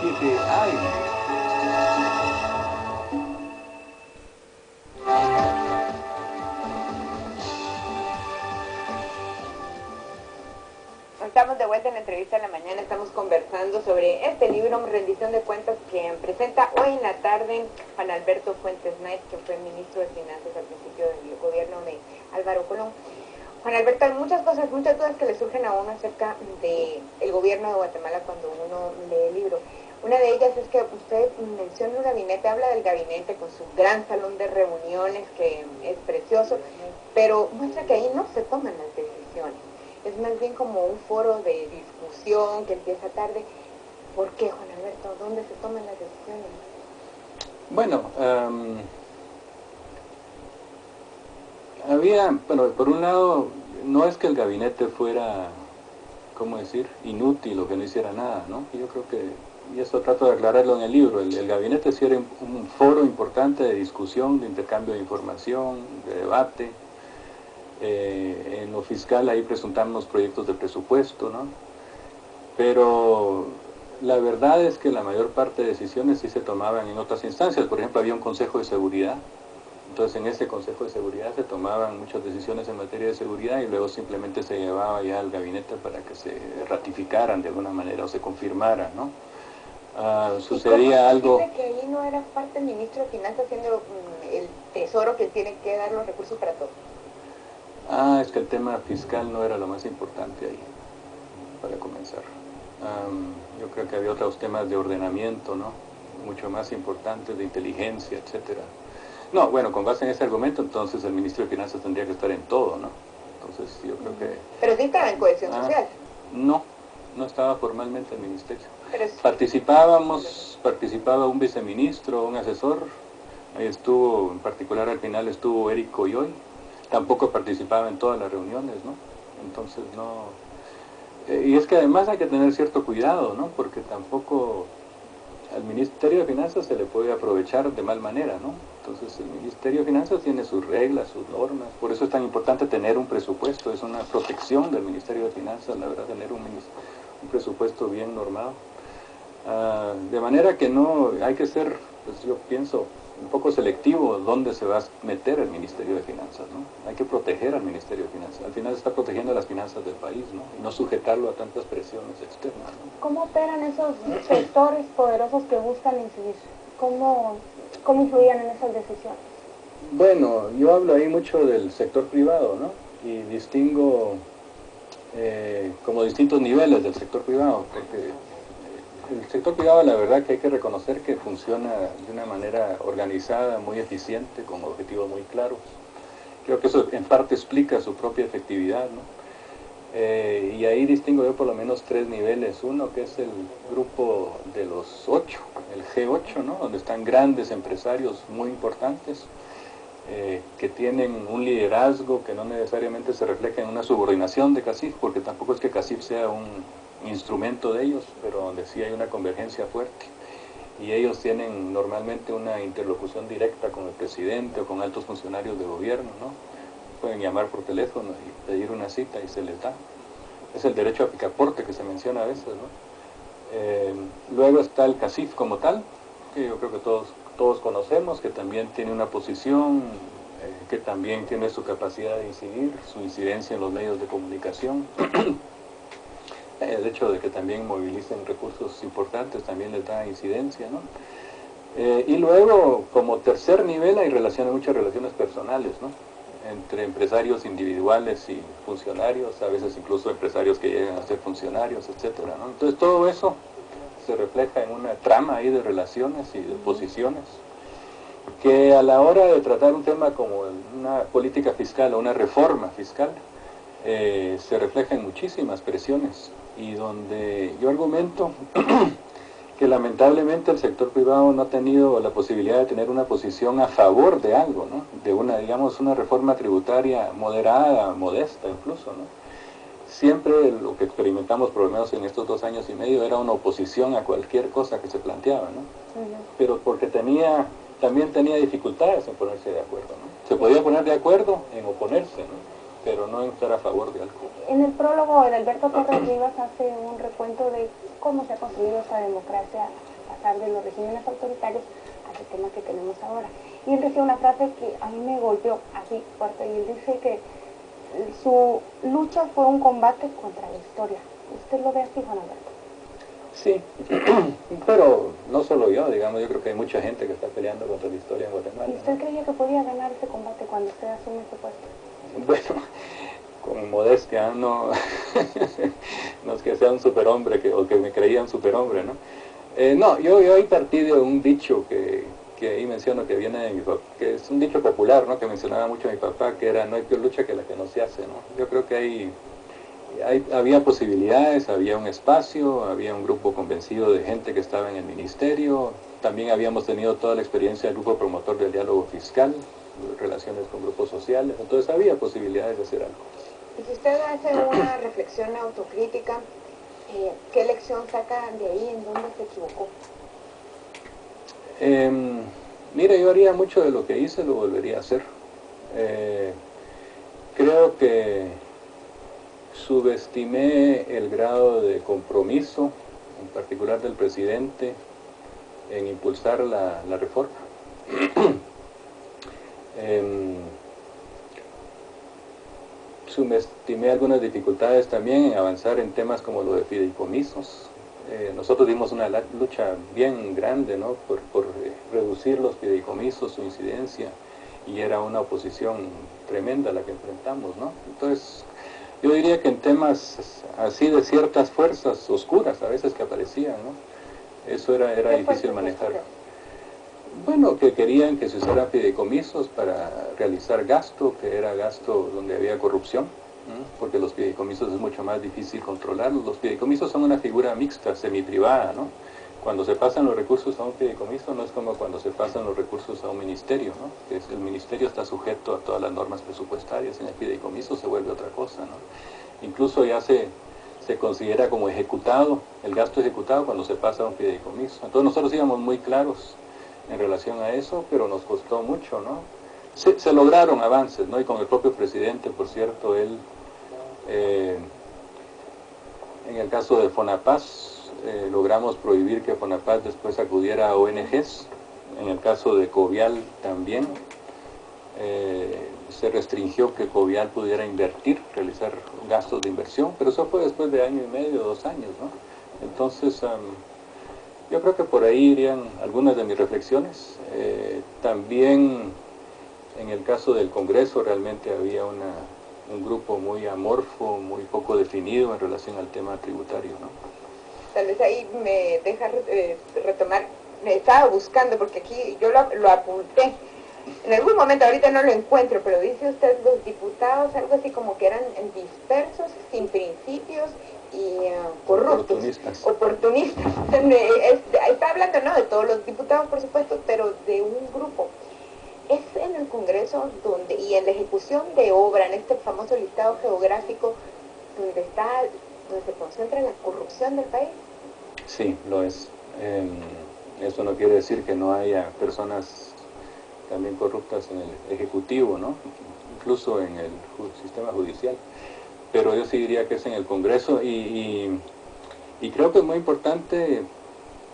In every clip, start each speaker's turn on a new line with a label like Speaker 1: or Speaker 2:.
Speaker 1: 7 AM.
Speaker 2: Estamos de vuelta en la entrevista de la mañana, estamos conversando sobre este libro, Rendición de Cuentas, que presenta hoy en la tarde Juan Alberto Fuentes Knight, que fue ministro de Finanzas al principio del gobierno de Álvaro Colón. Juan Alberto, hay muchas cosas, muchas dudas que le surgen a uno acerca del gobierno de Guatemala cuando uno lee el libro. Una de ellas es que usted menciona un gabinete, habla del gabinete con su gran salón de reuniones, que es precioso, pero muestra que ahí no se toman las decisiones. Es más bien como un foro de discusión que empieza tarde. ¿Por qué, Juan Alberto? ¿Dónde se toman las decisiones?
Speaker 1: Bueno, bueno, por un lado, no es que el gabinete fuera, ¿cómo decir?, inútil o que no hiciera nada, ¿no? Yo creo que, y eso trato de aclararlo en el libro, el gabinete sí era un foro importante de discusión, de intercambio de información, de debate. En lo fiscal ahí presentamos proyectos de presupuesto, ¿no? Pero la verdad es que la mayor parte de decisiones sí se tomaban en otras instancias. Por ejemplo, había un Consejo de Seguridad. Entonces en ese Consejo de Seguridad se tomaban muchas decisiones en materia de seguridad y luego simplemente se llevaba ya al gabinete para que se ratificaran de alguna manera o se confirmaran, ¿no? Sucedía algo...
Speaker 2: ¿Y cómo es posible que ahí no era parte el ministro de Finanzas siendo el tesoro que tiene que dar los recursos para todo?
Speaker 1: Es que el tema fiscal no era lo más importante ahí, para comenzar. Yo creo que había otros temas de ordenamiento, ¿no? Mucho más importantes, de inteligencia, etcétera. No, bueno, con base en ese argumento, entonces el Ministerio de Finanzas tendría que estar en todo, ¿no? Entonces yo creo que...
Speaker 2: Pero sí estaba en cohesión social.
Speaker 1: No, no estaba formalmente el ministerio.
Speaker 2: Pero sí.
Speaker 1: Participaba un viceministro, un asesor, ahí estuvo, en particular al final estuvo Eric Coyoy, tampoco participaba en todas las reuniones, ¿no? Entonces no... y es que además hay que tener cierto cuidado, ¿no? Porque tampoco al Ministerio de Finanzas se le puede aprovechar de mal manera, ¿no? Entonces el Ministerio de Finanzas tiene sus reglas, sus normas, por eso es tan importante tener un presupuesto, es una protección del Ministerio de Finanzas, la verdad, tener un presupuesto bien normado. De manera que no, hay que ser, pues yo pienso, un poco selectivo dónde se va a meter el Ministerio de Finanzas, ¿no? Hay que proteger al Ministerio de Finanzas. Al final está protegiendo las finanzas del país, ¿no? Y no sujetarlo a tantas presiones externas, ¿no?
Speaker 3: ¿Cómo operan esos sectores poderosos que buscan incidir? ¿Cómo influían en esas decisiones?
Speaker 1: Bueno, yo hablo ahí mucho del sector privado, ¿no? Y distingo como distintos niveles del sector privado, porque el sector privado, la verdad que hay que reconocer que funciona de una manera organizada, muy eficiente, con objetivos muy claros. Creo que eso en parte explica su propia efectividad, ¿no? Y ahí distingo yo por lo menos tres niveles. Uno que es el grupo de los 8, el G8, ¿no? Donde están grandes empresarios muy importantes, que tienen un liderazgo que no necesariamente se refleja en una subordinación de CACIF, porque tampoco es que CACIF sea un instrumento de ellos, pero donde sí hay una convergencia fuerte. Y ellos tienen normalmente una interlocución directa con el presidente o con altos funcionarios de gobierno, ¿no? Pueden llamar por teléfono y pedir una cita y se les da. Es el derecho a picaporte que se menciona a veces, ¿no? Luego está el CACIF como tal, que yo creo que todos conocemos, que también tiene una posición, que también tiene su capacidad de incidir, su incidencia en los medios de comunicación. El hecho de que también movilicen recursos importantes también les da incidencia, ¿no? Y luego, como tercer nivel, hay muchas relaciones personales, ¿no? Entre empresarios individuales y funcionarios, a veces incluso empresarios que llegan a ser funcionarios, etcétera, ¿no? Entonces todo eso se refleja en una trama ahí de relaciones y de posiciones que a la hora de tratar un tema como una política fiscal o una reforma fiscal se refleja en muchísimas presiones y donde yo argumento que lamentablemente el sector privado no ha tenido la posibilidad de tener una posición a favor de algo, ¿no? De una reforma tributaria moderada, modesta incluso, ¿no? Siempre lo que experimentamos, por lo menos en estos 2 años y medio, era una oposición a cualquier cosa que se planteaba, ¿no? Pero porque también tenía dificultades en ponerse de acuerdo, ¿no? Se podía poner de acuerdo en oponerse, ¿no? Pero no en estar a favor de algo.
Speaker 3: En el prólogo, el Alberto Torres Rivas hace un recuento de cómo se ha construido esta democracia pasar de los regímenes autoritarios al sistema que tenemos ahora. Y él decía una frase que a mí me golpeó así fuerte, y él dice que su lucha fue un combate contra la historia. ¿Usted lo ve así, Juan Alberto?
Speaker 1: Sí, pero no solo yo, digamos, yo creo que hay mucha gente que está peleando contra la historia en Guatemala.
Speaker 3: ¿Y usted creía que podía ganar ese combate cuando usted asume ese puesto?
Speaker 1: Bueno, con modestia, no, no es que sea un superhombre o que me creía un superhombre, ¿no? No, yo ahí partí de un dicho que ahí menciono que viene de mi papá, que es un dicho popular, ¿no? Que mencionaba mucho mi papá, que era: no hay peor lucha que la que no se hace, ¿no? Yo creo que había posibilidades, había un espacio, había un grupo convencido de gente que estaba en el ministerio, también habíamos tenido toda la experiencia del grupo promotor del diálogo fiscal, relaciones con grupos sociales, entonces había posibilidades de hacer algo.
Speaker 2: Y si usted hace una reflexión autocrítica, ¿qué lección saca de ahí? ¿En dónde se equivocó?
Speaker 1: Mire, yo haría mucho de lo que hice, lo volvería a hacer. Creo que subestimé el grado de compromiso, en particular del presidente, en impulsar la reforma. Subestimé algunas dificultades también en avanzar en temas como lo de fideicomisos. Nosotros dimos una lucha bien grande, ¿no? por reducir los fideicomisos, su incidencia, y era una oposición tremenda la que enfrentamos, ¿no? Entonces, yo diría que en temas así de ciertas fuerzas oscuras a veces que aparecían, ¿no? Eso era difícil manejar. Bueno, que querían que se usaran fideicomisos para realizar gasto, que era gasto donde había corrupción, ¿no? Porque los fideicomisos es mucho más difícil controlarlos. Los fideicomisos son una figura mixta, semiprivada, ¿no? Cuando se pasan los recursos a un fideicomiso no es como cuando se pasan los recursos a un ministerio, ¿no? Que el ministerio está sujeto a todas las normas presupuestarias, en el fideicomiso se vuelve otra cosa, ¿no? Incluso ya se considera como ejecutado, el gasto ejecutado cuando se pasa a un fideicomiso. Entonces nosotros íbamos muy claros en relación a eso, pero nos costó mucho, ¿no? Se lograron avances, ¿no? Y con el propio presidente, por cierto, él, en el caso de Fonapaz, logramos prohibir que Fonapaz después acudiera a ONGs. En el caso de Covial también se restringió que Covial pudiera invertir, realizar gastos de inversión, pero eso fue después de año y medio, 2 años, ¿no? Entonces, yo creo que por ahí irían algunas de mis reflexiones. También en el caso del Congreso realmente había un grupo muy amorfo, muy poco definido en relación al tema tributario, ¿no?
Speaker 2: Tal vez ahí me deja retomar, me estaba buscando porque aquí yo lo apunté. En algún momento, ahorita no lo encuentro, pero dice usted los diputados, algo así como que eran dispersos, sin principios y corruptos. Oportunistas. Está hablando, ¿no?, de todos los diputados, por supuesto, pero de un grupo. Es en el Congreso donde, y en la ejecución de obra, en este famoso listado geográfico, donde se concentra la corrupción del país.
Speaker 1: Sí, lo es. Eso no quiere decir que no haya personas también corruptas en el Ejecutivo, ¿no? Incluso en el sistema judicial. Pero yo sí diría que es en el Congreso y creo que es muy importante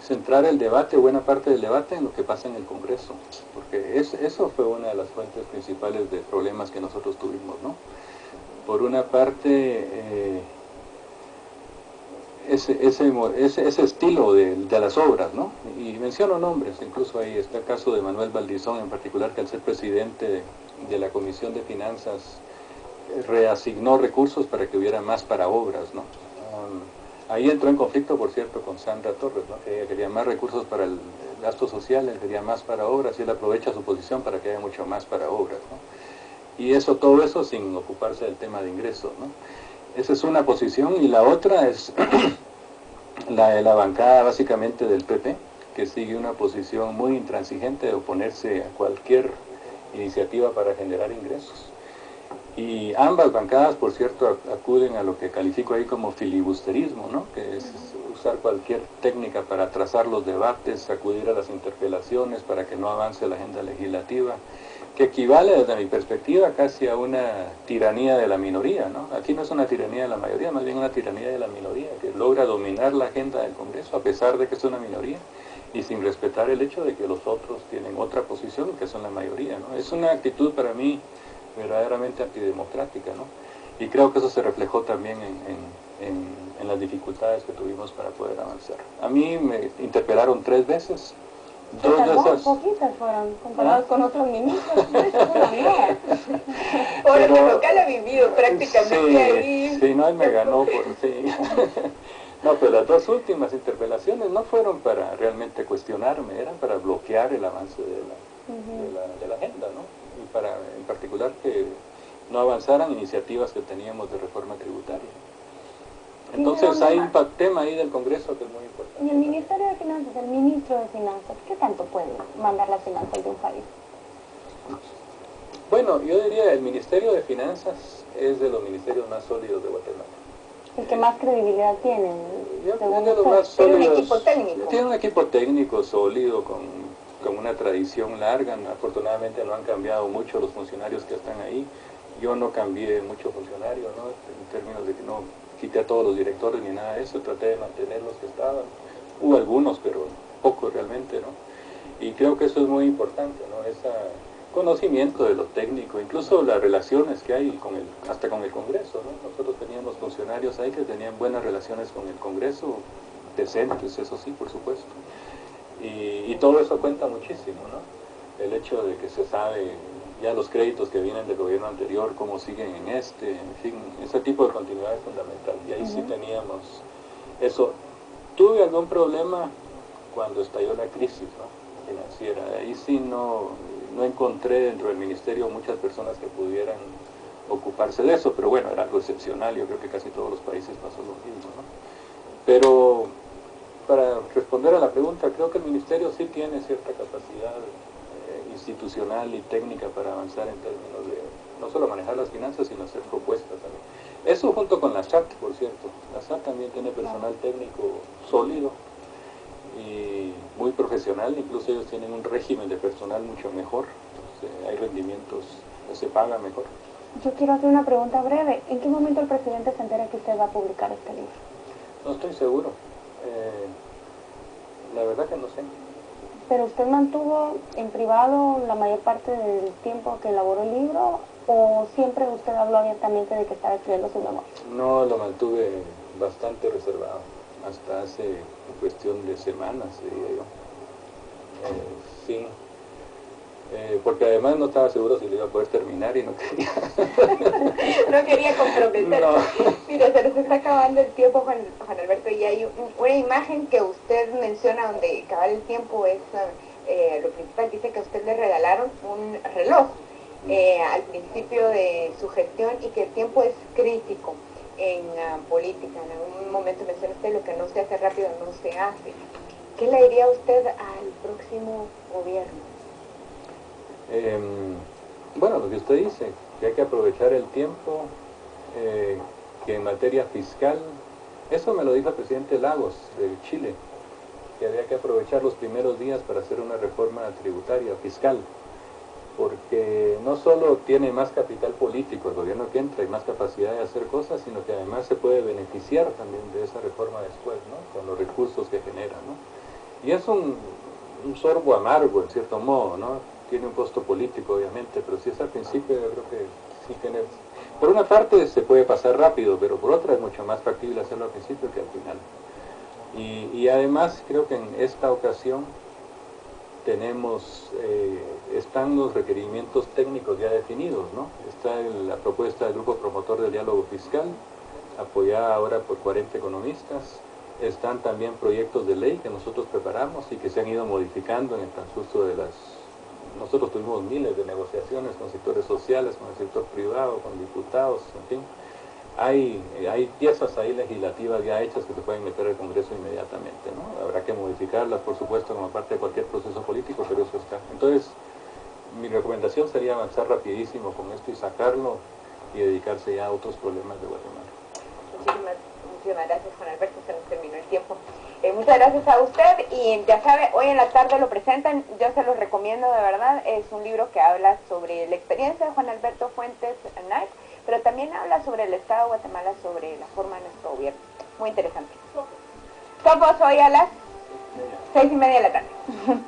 Speaker 1: centrar el debate, buena parte del debate, en lo que pasa en el Congreso, porque eso fue una de las fuentes principales de problemas que nosotros tuvimos, ¿no? Por una parte, ese estilo de las obras, ¿no? Y menciono nombres, incluso ahí está el caso de Manuel Valdizón en particular, que al ser presidente de la Comisión de Finanzas reasignó recursos para que hubiera más para obras, ¿no? Ahí entró en conflicto, por cierto, con Sandra Torres, ¿no? Que ella quería más recursos para el gasto social, él quería más para obras, y él aprovecha su posición para que haya mucho más para obras, ¿no? Y todo eso sin ocuparse del tema de ingresos, ¿no? Esa es una posición, y la otra es la de la bancada básicamente del PP, que sigue una posición muy intransigente de oponerse a cualquier iniciativa para generar ingresos. Y ambas bancadas, por cierto, acuden a lo que califico ahí como filibusterismo, ¿no? Que es usar cualquier técnica para atrasar los debates, acudir a las interpelaciones para que no avance la agenda legislativa, que equivale desde mi perspectiva casi a una tiranía de la minoría, ¿no? Aquí no es una tiranía de la mayoría, más bien una tiranía de la minoría, que logra dominar la agenda del Congreso a pesar de que es una minoría, y sin respetar el hecho de que los otros tienen otra posición, que son la mayoría, ¿no? Es una actitud para mí verdaderamente antidemocrática, ¿no? Y creo que eso se reflejó también en las dificultades que tuvimos para poder avanzar. A mí me interpelaron 3 veces.
Speaker 3: Dos de esas poquitas fueron comparadas con otros ministros.
Speaker 2: Por lo que lo he vivido prácticamente
Speaker 1: sí,
Speaker 2: ahí.
Speaker 1: Sí, no, él me ganó por sí. No, pero las 2 últimas interpelaciones no fueron para realmente cuestionarme, eran para bloquear el avance de la agenda, ¿no? Y para, en particular, que no avanzaran iniciativas que teníamos de reforma tributaria. Entonces hay un tema ahí del Congreso que es muy importante.
Speaker 3: ¿Y el Ministerio de Finanzas, el Ministro de Finanzas, qué tanto puede mandar las finanzas de un país?
Speaker 1: Bueno, yo diría el Ministerio de Finanzas es de los ministerios más sólidos de Guatemala.
Speaker 3: El que más credibilidad tiene,
Speaker 1: según de los más sólidos.
Speaker 2: Tiene un equipo técnico.
Speaker 1: Tiene un equipo técnico sólido, con una tradición larga. Afortunadamente no han cambiado mucho los funcionarios que están ahí. Yo no cambié mucho funcionario, ¿no? En términos de que no quité a todos los directores ni nada de eso, traté de mantener los que estaban. Hubo algunos, pero pocos realmente, ¿no? Y creo que eso es muy importante, ¿no? Ese conocimiento de lo técnico, incluso las relaciones que hay hasta con el Congreso, ¿no? Nosotros teníamos funcionarios ahí que tenían buenas relaciones con el Congreso, decentes, eso sí, por supuesto. Y todo eso cuenta muchísimo, ¿no? El hecho de que se sabe ya los créditos que vienen del gobierno anterior, cómo siguen en en fin, ese tipo de continuidad es fundamental. Y ahí sí teníamos eso. Tuve algún problema cuando estalló la crisis, ¿no? Financiera. Ahí sí no encontré dentro del ministerio muchas personas que pudieran ocuparse de eso, pero bueno, era algo excepcional. Yo creo que casi todos los países pasó lo mismo, ¿no? Pero para responder a la pregunta, creo que el ministerio sí tiene cierta capacidad institucional y técnica para avanzar en términos de no solo manejar las finanzas, sino hacer propuestas también. Eso junto con la SAT, por cierto. La SAT también tiene personal técnico sólido y muy profesional, incluso ellos tienen un régimen de personal mucho mejor, entonces, hay rendimientos que se pagan mejor.
Speaker 3: Yo quiero hacer una pregunta breve. ¿En qué momento el presidente se entera que usted va a publicar este libro?
Speaker 1: No estoy seguro. La verdad que no sé.
Speaker 3: ¿Pero usted mantuvo en privado la mayor parte del tiempo que elaboró el libro o siempre usted habló abiertamente de que estaba escribiendo su memoria?
Speaker 1: No, lo mantuve bastante reservado, hasta hace cuestión de semanas, diría yo. Sí, porque además no estaba seguro si lo iba a poder terminar y no quería.
Speaker 2: No quería comprometerse.
Speaker 1: No.
Speaker 2: Mira, se nos está acabando el tiempo, Juan Alberto, y hay una imagen que usted menciona donde acabar el tiempo es lo principal. Dice que a usted le regalaron un reloj al principio de su gestión y que el tiempo es crítico en política. En algún momento menciona usted lo que no se hace rápido no se hace. ¿Qué le diría usted al próximo gobierno?
Speaker 1: Bueno, lo que usted dice, que hay que aprovechar el tiempo, que en materia fiscal, eso me lo dijo el presidente Lagos de Chile, que había que aprovechar los primeros días para hacer una reforma tributaria, fiscal, porque no solo tiene más capital político el gobierno que entra y más capacidad de hacer cosas, sino que además se puede beneficiar también de esa reforma después, ¿no? Con los recursos que genera, ¿no? Y es un sorbo amargo, en cierto modo, ¿no? Tiene un costo político, obviamente, pero si es al principio, yo creo que sí tiene... Por una parte se puede pasar rápido, pero por otra es mucho más factible hacerlo al principio que al final. Y además creo que en esta ocasión están los requerimientos técnicos ya definidos, ¿no? Está la propuesta del Grupo Promotor del Diálogo Fiscal, apoyada ahora por 40 economistas. Están también proyectos de ley que nosotros preparamos y que se han ido modificando en el transcurso de las... Nosotros tuvimos miles de negociaciones con sectores sociales, con el sector privado, con diputados, en fin. Hay piezas ahí legislativas ya hechas que se pueden meter al Congreso inmediatamente, ¿no? Habrá que modificarlas, por supuesto, como parte de cualquier proceso político, pero eso está. Entonces, mi recomendación sería avanzar rapidísimo con esto y sacarlo y dedicarse ya a otros problemas de Guatemala.
Speaker 2: Muchísimas gracias, Juan Alberto, se nos terminó el tiempo. Muchas gracias a usted y ya sabe, hoy en la tarde lo presentan, yo se los recomiendo de verdad, es un libro que habla sobre la experiencia de Juan Alberto Fuentes Knight, pero también habla sobre el Estado de Guatemala, sobre la forma de nuestro gobierno. Muy interesante. Somos hoy a las 6:30 de la tarde.